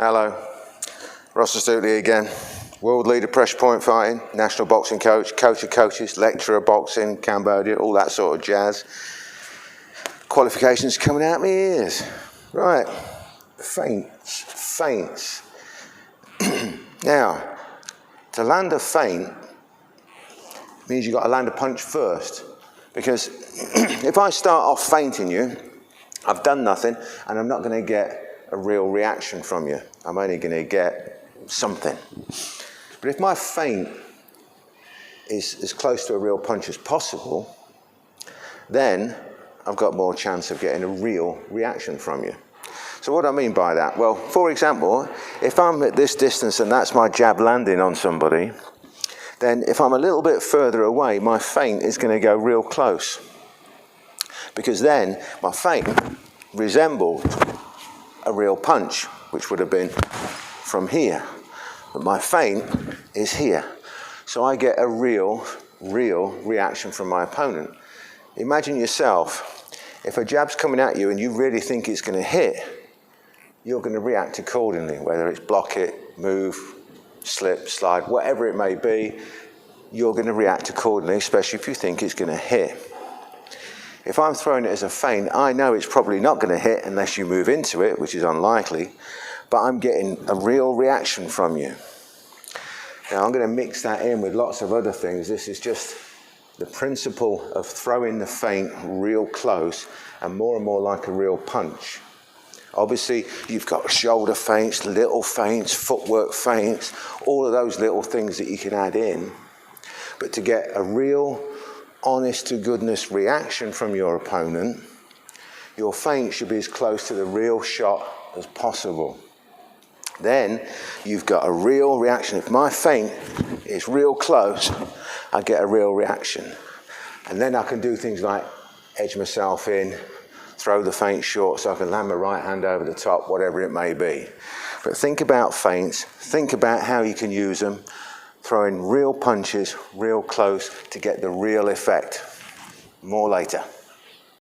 Hello, Ross Astutely again. World leader pressure point fighting, national boxing coach, coach of coaches, lecturer of boxing, Cambodia, all that sort of jazz. Qualifications coming out my ears. Right, feints. Now, to land a feint means you've got to land a punch first. Because if I start off feinting you, I've done nothing and I'm not going to get a real reaction from you. I'm only going to get something. But if my feint is as close to a real punch as possible, then I've got more chance of getting a real reaction from you. So what do I mean by that? Well, for example, if I'm at this distance and that's my jab landing on somebody, then if I'm a little bit further away, my feint is going to go real close. Because then my feint resembled a real punch, which would have been from here. But my feint is here. So I get a real reaction from my opponent. Imagine yourself, if a jab's coming at you and you really think it's going to hit, you're going to react accordingly, whether it's block it, move, slip, slide, whatever it may be, you're going to react accordingly, especially if you think it's going to hit. If I'm throwing it as a feint, I know it's probably not going to hit unless you move into it, which is unlikely, but I'm getting a real reaction from you. Now I'm going to mix that in with lots of other things. This is just the principle of throwing the feint real close and more like a real punch. Obviously, you've got shoulder feints, little feints, footwork feints, all of those little things that you can add in. But to get a real honest to goodness reaction from your opponent, your feint should be as close to the real shot as possible. Then you've got a real reaction. If my feint is real close, I get a real reaction. And then I can do things like edge myself in, throw the feint short so I can land my right hand over the top, whatever it may be. But think about feints, think about how you can use them, throwing real punches real close to get the real effect. More later.